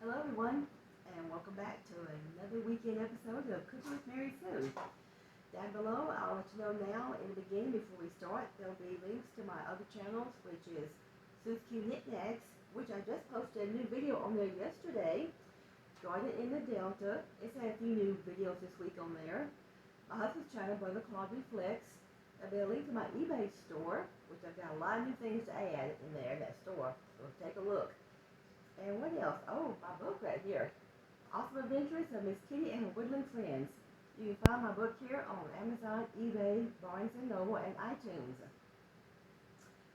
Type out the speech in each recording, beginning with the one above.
Hello everyone, and welcome back to another weekend episode of Cooking with Mary Sue. Down below, I'll let you know now in the beginning before we start, there'll be links to my other channels, which is Sue's Cute Knickknacks, which I just posted a new video on there yesterday. Garden in the Delta. It's had a few new videos this week on there. My husband's channel, Brother Claude Reflects. There'll be a link to my eBay store, which I've got a lot of new things to add in there, that store. So take a look. And what else? Oh, my book right here. Awesome Adventures of Miss Kitty and Her Woodland Friends. You can find my book here on Amazon, eBay, Barnes & Noble, and iTunes.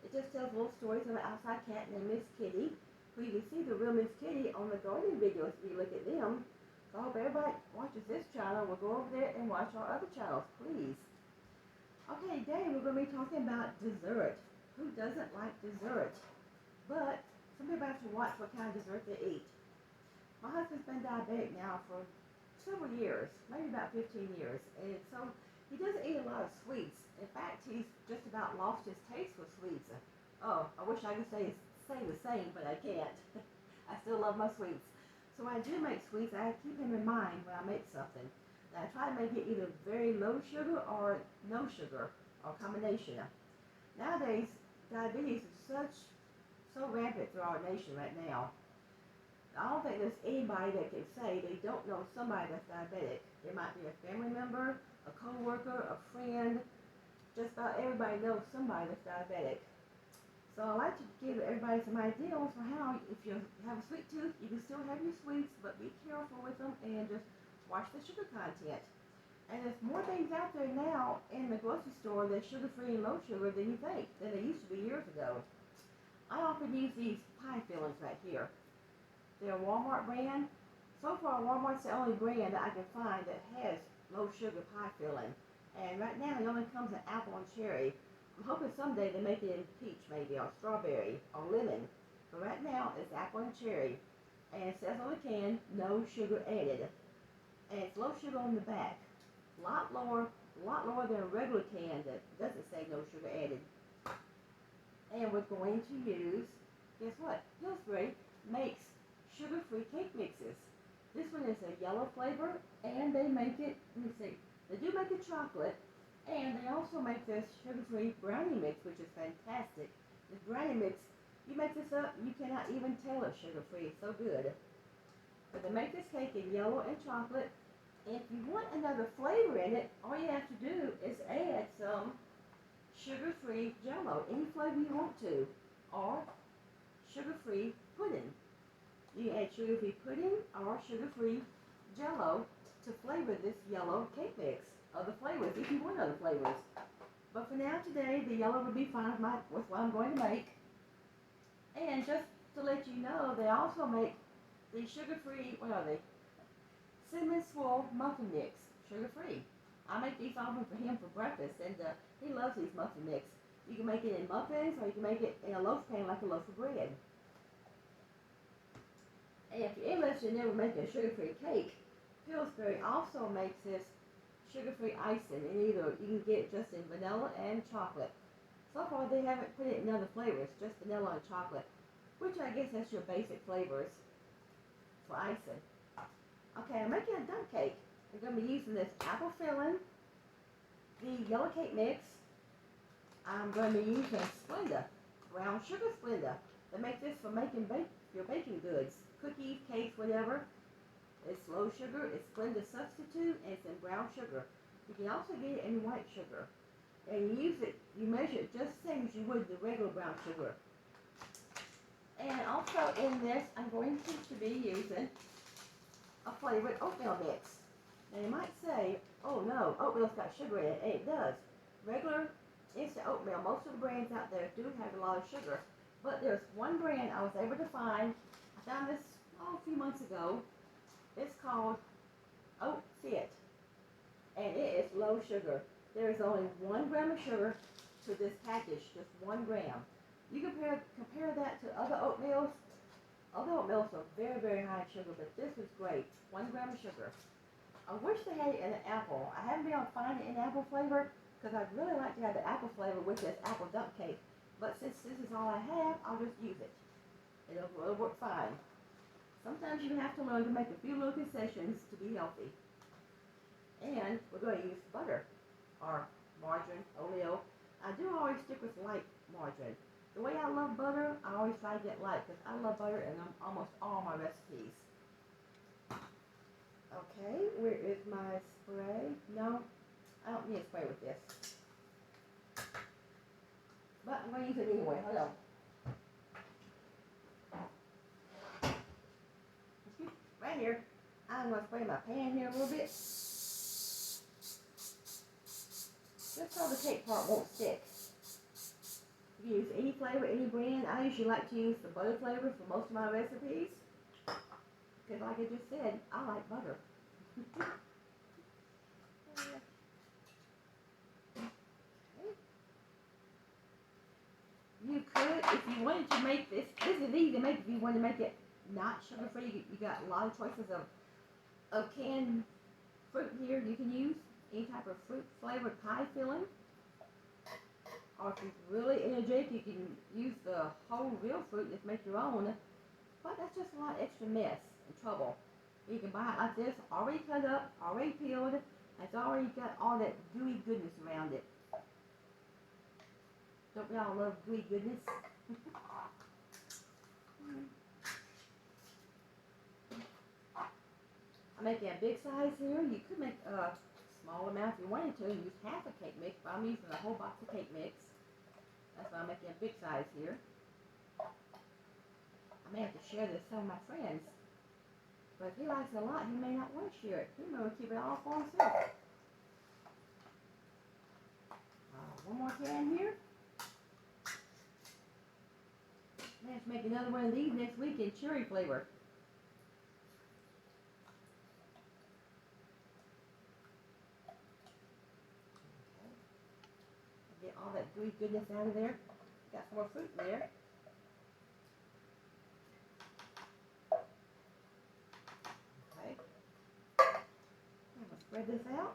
It just tells little stories of an outside cat named Miss Kitty, who you can see the real Miss Kitty on the gardening videos if you look at them. So I hope everybody watches this channel. We'll go over there and watch our other channels, please. Okay, today we're going to be talking about dessert. Who doesn't like dessert? But some people have to watch what kind of dessert they eat. My husband's been diabetic now for several years, maybe about 15 years, and so he doesn't eat a lot of sweets. In fact, he's just about lost his taste for sweets. Oh, I wish I could say the same, but I can't. I still love my sweets. So when I do make sweets, I keep him in mind when I make something. And I try to make it either very low sugar or no sugar, or combination. Nowadays, diabetes is so rampant through our nation right now. I don't think there's anybody that can say they don't know somebody that's diabetic. It might be a family member, a co-worker, a friend. Just about everybody knows somebody that's diabetic. So I like to give everybody some ideas for how, if you have a sweet tooth, you can still have your sweets, but be careful with them and just watch the sugar content. And there's more things out there now in the grocery store that's sugar-free and low sugar than you think, than they used to be years ago. I often use these pie fillings right here. They're a Walmart brand. So far, Walmart's the only brand that I can find that has low sugar pie filling. And right now, it only comes in apple and cherry. I'm hoping someday they make it in peach maybe, or strawberry, or lemon. But right now, it's apple and cherry. And it says on the can, no sugar added. And it's low sugar on the back. A lot lower than a regular can that doesn't say no sugar added. And we're going to use, guess what? PILLSBURY makes sugar-free cake mixes. This one is a yellow flavor, and they make it, let me see, they do make it chocolate, and they also make this sugar-free brownie mix, which is fantastic. This brownie mix, you make this up, you cannot even tell it's sugar-free. It's so good. But they make this cake in yellow and chocolate, and if you want another flavor in it, all you have to do is add some sugar-free Jell-O, any flavor you want to, or sugar-free pudding. You can add sugar-free pudding or sugar-free Jell-O to flavor this yellow cake mix. Other flavors, if you want other flavors. But for now, today, the yellow would be fine with what I'm going to make. And just to let you know, they also make the sugar-free, what are they? Cinnamon swirl muffin mix, sugar-free. I make these often for him for breakfast, and he loves these muffin mix. You can make it in muffins, or you can make it in a loaf pan like a loaf of bread. And if you're interested in ever making a sugar-free cake, PILLSBURY also makes this sugar-free icing, and either you can get it just in vanilla and chocolate. So far, they haven't put it in other flavors, just vanilla and chocolate, which I guess that's your basic flavors for icing. Okay, I'm making a dump cake. I'm going to be using this apple filling, the yellow cake mix. I'm going to be using SPLENDA, brown sugar SPLENDA. They make this for making your baking goods, cookies, cakes, whatever. It's low sugar, it's SPLENDA substitute, and it's in brown sugar. You can also get it in white sugar. And you measure it just the same as you would the regular brown sugar. And also in this, I'm going to be using a flavored oatmeal mix. Now you might say, oh no, oatmeal's got sugar in it, and it does. Regular instant oatmeal, most of the brands out there do have a lot of sugar. But there's one brand I was able to find. I found this a few months ago. It's called OATMEAL, and it is low sugar. There is only 1 gram of sugar to this package, just 1 gram. You compare that to other oatmeals. Other oatmeals are very, very high in sugar, but this is great. 1 gram of sugar. I wish they had it in an apple. I haven't been able to find it in apple flavor because I'd really like to have the apple flavor with this apple dump cake. But since this is all I have, I'll just use it. It'll work fine. Sometimes sometimes you have to learn to make a few little concessions to be healthy. And we're going to use butter or margarine, OLEO. I do always stick with light margarine. The way I love butter, I always try to get light because I love butter in almost all my recipes. Okay, where is my spray? No, I don't need a spray with this. But I'm going to use it anyway. Hold on. Right here. I'm going to spray my pan here a little bit. Just so the cake part won't stick. You can use any flavor, any brand. I usually like to use the butter flavor for most of my recipes. Because like I just said, I like butter. You could, if you wanted to make this is easy to make if you want to make it not sugar-free. You got a lot of choices of canned fruit here you can use. Any type of fruit-flavored pie filling. Or if you're really energetic, you can use the whole real fruit and just make your own. But that's just a lot of extra mess and trouble. You can buy it like this, already cut up, already peeled. It's already got all that gooey goodness around it. Don't we all love gooey goodness? I'm making a big size here. You could make a small amount if you wanted to and use half a cake mix, but I'm using a whole box of cake mix. That's why I'm making a big size here. I may have to share this with some of my friends. But if he likes it a lot, he may not want to share it. He may want to keep it all for himself. One more can here. May have to make another one of these next week in cherry flavor. Okay. Get all that gooey goodness out of there. Got some more fruit in there. Okay. I'm going to spread this out.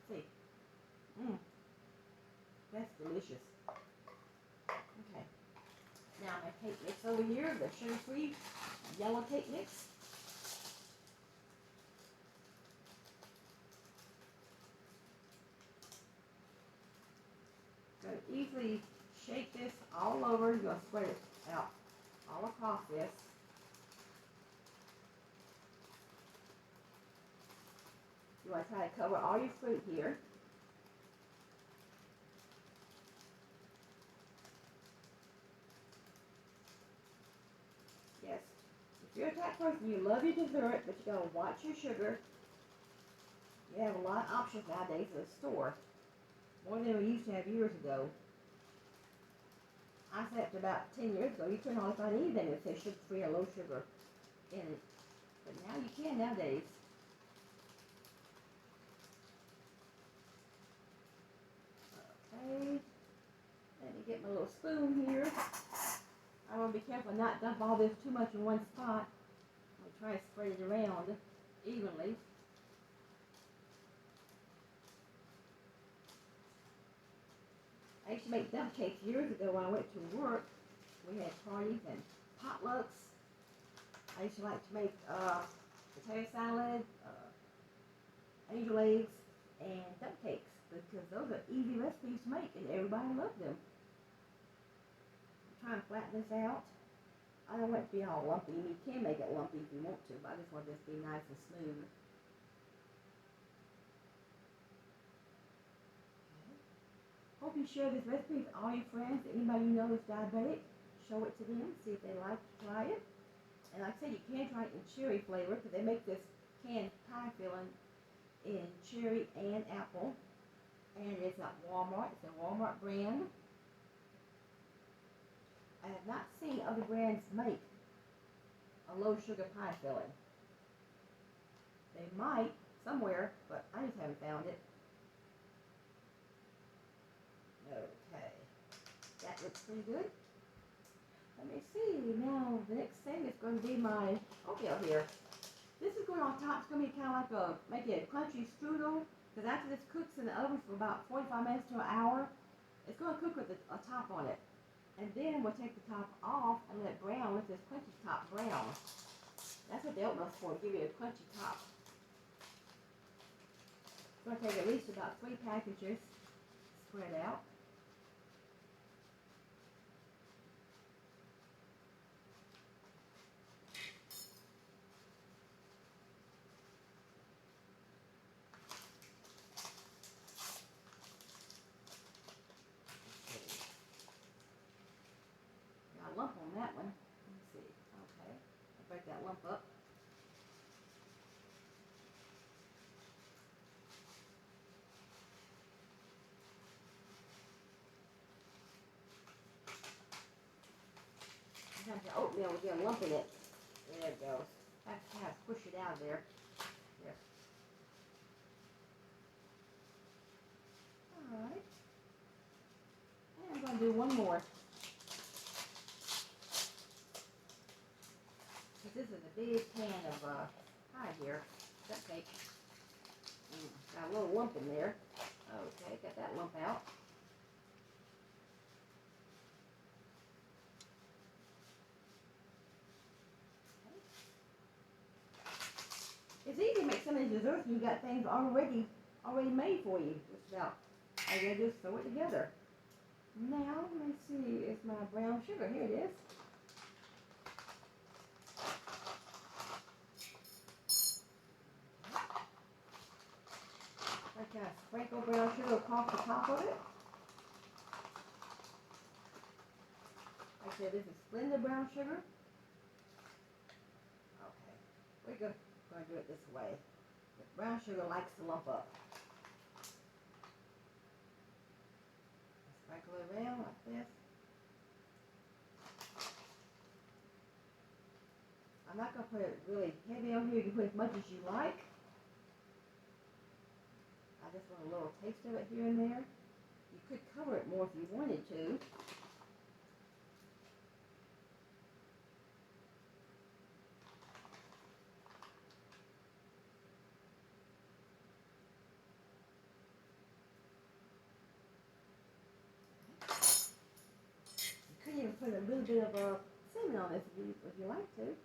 See. That's delicious. Okay. Now my cake mix over here, the sugar-free yellow cake mix. Going to easily shake this all over. You're going to spread it out all across this. You want to try to cover all your fruit here. Yes, if you're a type person, you love your dessert, but you got to watch your sugar. You have a lot of options nowadays in the store. More than we used to have years ago. I said up to about 10 years ago, you couldn't hardly find anything that says sugar-free or low sugar in it. But now you can nowadays. Okay. Let me get my little spoon here. I want to be careful not to dump all this too much in one spot. I'll try to spread it around evenly. I used to make dump cakes years ago when I went to work. We had parties and potlucks. I used to like to make potato salad, angel eggs, and dump cakes because those are easy recipes to make and everybody loved them. I'm trying to flatten this out. I don't want it to be all lumpy. You can make it lumpy if you want to, but I just want this to be nice and smooth. Hope you share this recipe with all your friends. Anybody you know is diabetic, show it to them, see if they like to try it. And like I said, you can try it in cherry flavor because they make this canned pie filling in cherry and apple. And it's at Walmart. It's a Walmart brand. I have not seen other brands make a low sugar pie filling. They might somewhere, but I just haven't found it. Okay, that looks pretty good. Let me see, now the next thing is going to be my oatmeal here. This is going on top, it's going to be kind of like make it a crunchy strudel, because after this cooks in the oven for about 45 minutes to an hour, it's going to cook with a top on it. And then we'll take the top off and let it brown, let this crunchy top brown. That's what the oatmeal's for, give you a crunchy top. It's going to take at least about 3 packages, spread out. Got a lump on that one. Let me see. Okay, I'll break that lump up. Sometimes the oatmeal will get a lump in it. There it goes. I have to kind of push it out of there. There. Alright. And I'm going to do one more. This is a big pan of pie here. Cupcake. Got a little lump in there. Okay, got that lump out. It's easy to make some of these desserts when you got things already made for you. Just about all you gotta do is throw it together. Now let me see, it's my brown sugar. Here it is. I kind of sprinkle brown sugar across the top of it. Like I said, this is SPLENDA brown sugar. Okay, we're going to do it this way. The brown sugar likes to lump up. Sprinkle it around like this. I'm not going to put it really heavy on here. You can put as much as you like. I just want a little taste of it here and there. You could cover it more if you wanted to. You could even put a little bit of cinnamon on this if you like to.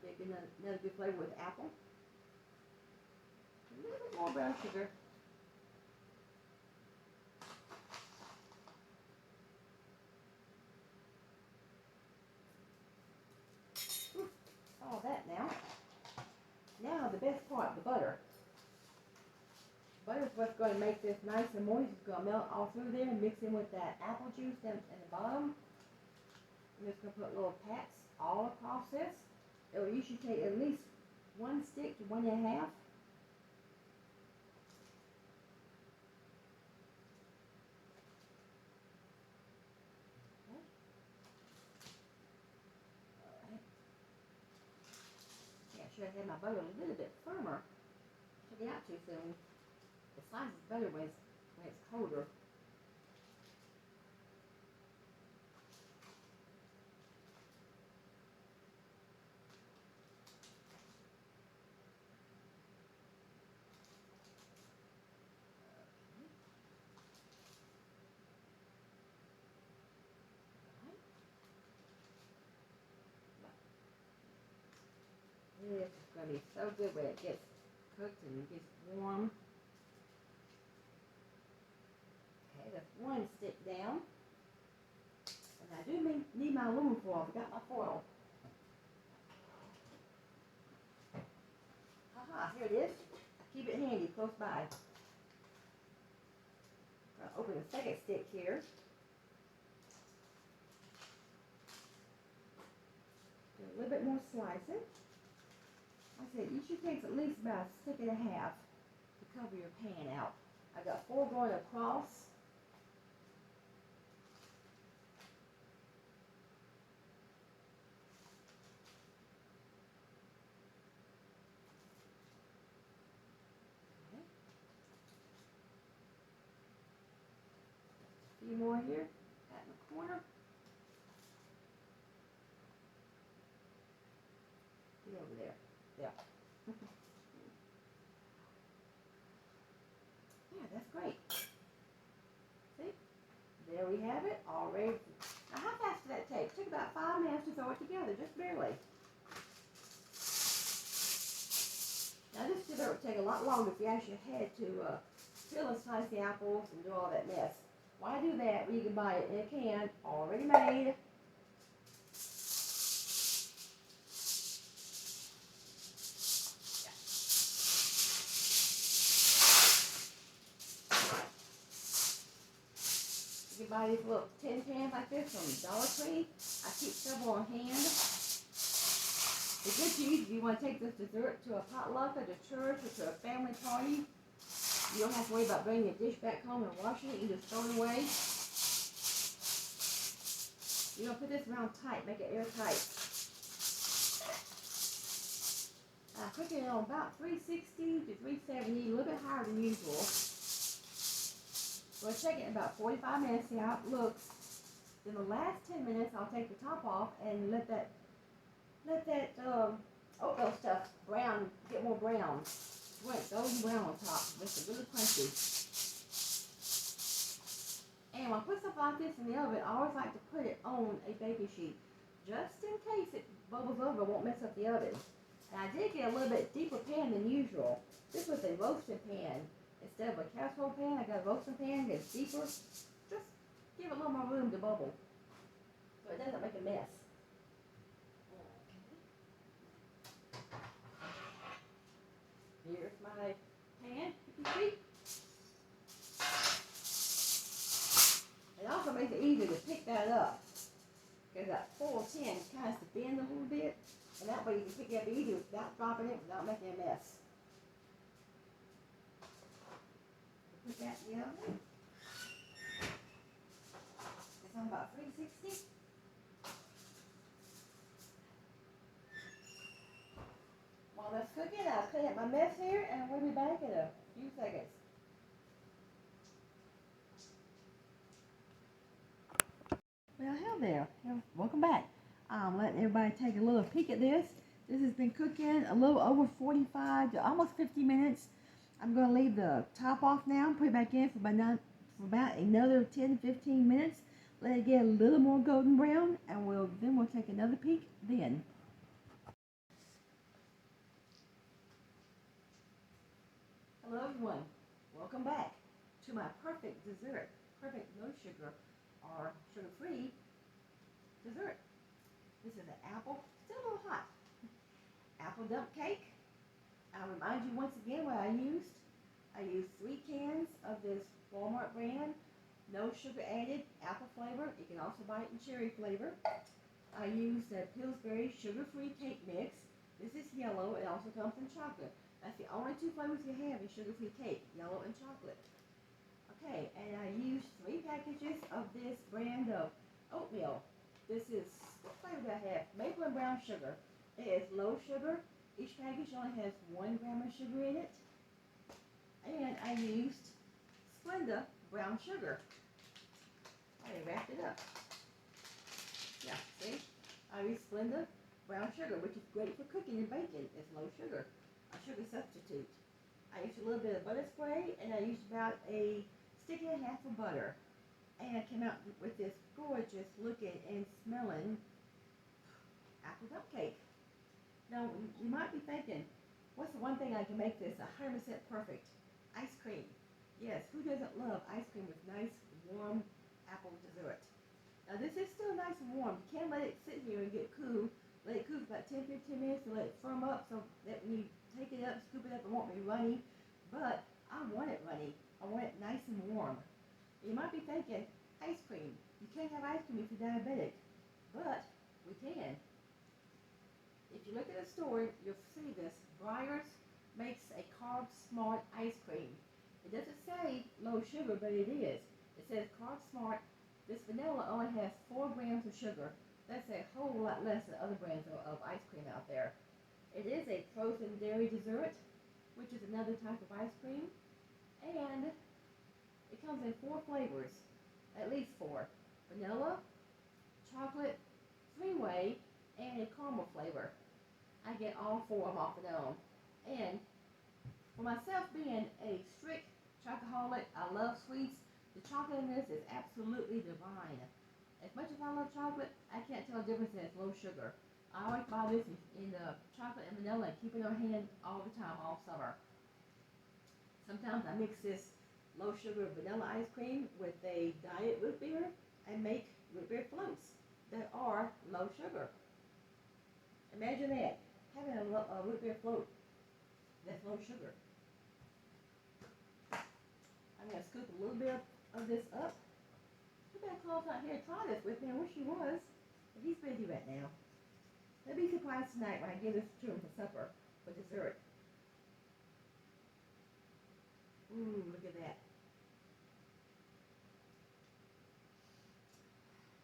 Maybe another good flavor with apple. A little bit more brown sugar. All that now. Now the best part, the butter. Butter is what's going to make this nice and moist. It's going to melt all through there and mix in with that apple juice down at the bottom. I'm just going to put little pats all across this. It will usually take at least 1 stick to 1 1/2. Okay. Alright. Yeah, I should have had my butter a little bit firmer. Took it out too soon. The slice is better when it's colder. This is going to be so good when it gets cooked and gets warm. Okay, that's 1 stick down. And I do need my aluminum foil. I forgot my foil. Haha, here it is. I keep it handy, close by. I'll open the second stick here. Do a little bit more slicing. Like I said, it usually takes at least about 1 1/2 to cover your pan out. I got 4 going across. Okay. A few more here, out in the corner. Get over there. There. Yeah, that's great. See? There we have it, all ready. Now, how fast did that take? It took about 5 minutes to throw it together, just barely. lot longer if you actually had to peel and slice the apples and do all that mess. Why do that when you can buy it in a can, already made? You can buy these little tin cans like this from Dollar Tree. I keep several on hand. It's good to use if you want to take this dessert to a potluck or to church or to a family party. You don't have to worry about bringing your dish back home and washing it. You just throw it away. You're going to put this around tight, make it airtight. I'm cooking it on about 360 to 370, a little bit higher than usual. We'll check it in about 45 minutes, see how it looks. Then the last 10 minutes, I'll take the top off and let that oatmeal stuff brown, get more brown. Right, golden brown on top, makes it really crunchy. And when I put stuff like this in the oven, I always like to put it on a baking sheet, just in case it bubbles over, it won't mess up the oven. And I did get a little bit deeper pan than usual. This was a roasting pan. Instead of a casserole pan, I got a roasting pan that's deeper. Just give it a little more room to bubble, so it doesn't make a mess. Here's my pan, you can see. It also makes it easier to pick that up, because that foil tin kind of bend a little bit, and that way you can pick it up easier without dropping it, without making a mess. Put that in the oven. It's on about 360. While that's cooking, I'll clean up my mess here, and we'll be back in a few seconds. Well, hello there. Welcome back. I'm letting everybody take a little peek at this. This has been cooking a little over 45 to almost 50 minutes. I'm going to leave the top off now and put it back in for about another 10 to 15 minutes. Let it get a little more golden brown, and we'll take another peek then. Hello everyone, welcome back to my perfect dessert, perfect no sugar or sugar-free dessert. This is an apple, still a little hot, apple dump cake. I'll remind you once again what I used. I used 3 cans of this Walmart brand, no sugar added, apple flavor. You can also buy it in cherry flavor. I used a PILLSBURY sugar-free cake mix. This is yellow, it also comes in chocolate. That's the only 2 flavors you have in sugar-free cake, yellow and chocolate. Okay, and I used 3 packages of this brand of oatmeal. This is, what flavor do I have? Maple and brown sugar. It is low sugar. Each package only has 1 gram of sugar in it. And I used SPLENDA brown sugar. I wrapped it up. Yeah, see? I used SPLENDA brown sugar, which is great for cooking and baking. It's low sugar. A sugar substitute. I used a little bit of butter spray, and I used about a stick and a half of butter. And I came out with this gorgeous looking and smelling apple dump cake. Now, you might be thinking, what's the one thing I can make this 100% perfect? Ice cream. Yes, who doesn't love ice cream with nice, warm apple dessert? Now, this is still nice and warm. You can't let it sit here and get cool. Let it cool for about 10-15 minutes to let it firm up so that when you take it up, scoop it up, it won't be runny. But I want it runny. I want it nice and warm. You might be thinking, ice cream. You can't have ice cream if you're diabetic. But we can. If you look at the store, you'll see this. Breyers makes a carb smart ice cream. It doesn't say low sugar, but it is. It says carb smart. This vanilla only has 4 grams of sugar. That's a whole lot less than other brands of ice cream out there. It is a frozen dairy dessert, which is another type of ice cream. And it comes in 4 flavors, at least 4. Vanilla, chocolate, 3-way, and a caramel flavor. I get all 4 of them off and on. And for myself being a strict chocoholic, I love sweets. The chocolate in this is absolutely divine. As much as I love chocolate, I can't tell the difference in it's low sugar. I always buy this in the chocolate and vanilla and keep it on hand all the time, all summer. Sometimes I mix this low sugar vanilla ice cream with a diet root beer and make root beer floats that are low sugar. Imagine that, having a root beer float that's low sugar. I'm going to scoop a little bit of this up. Too bad Claude's not here to try this with me. I wish he was, but he's busy right now. He'll be surprised tonight when I give this to him for supper, for dessert. Ooh, look at that.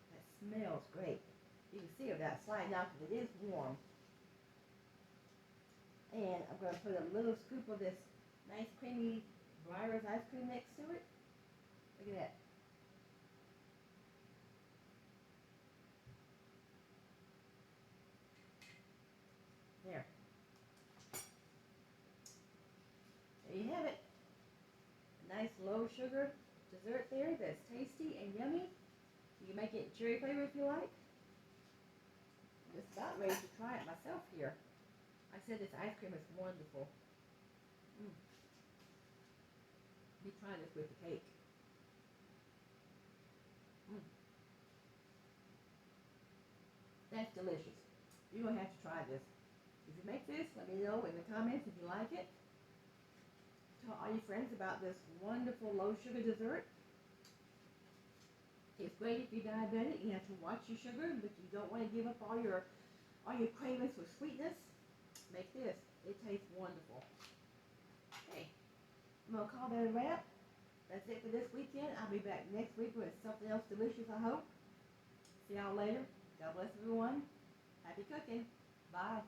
That smells great. You can see it without sliding out because it is warm. And I'm going to put a little scoop of this nice creamy Breyer's ice cream next to it. Look at that. There. There you have it. A nice low sugar dessert there that's tasty and yummy. You can make it cherry flavor if you like. I'm just about ready to try it myself here. I said this ice cream is wonderful. Be trying this with the cake. That's delicious. You're going to have to try this. If you make this, let me know in the comments if you like it. Tell all your friends about this wonderful low sugar dessert. It's great if you're diabetic. You have to watch your sugar, but you don't want to give up all your cravings for sweetness. Make this. It tastes wonderful. Okay, I'm going to call that a wrap. That's it for this weekend. I'll be back next week with something else delicious, I hope. See y'all later. God bless everyone. Happy cooking. Bye.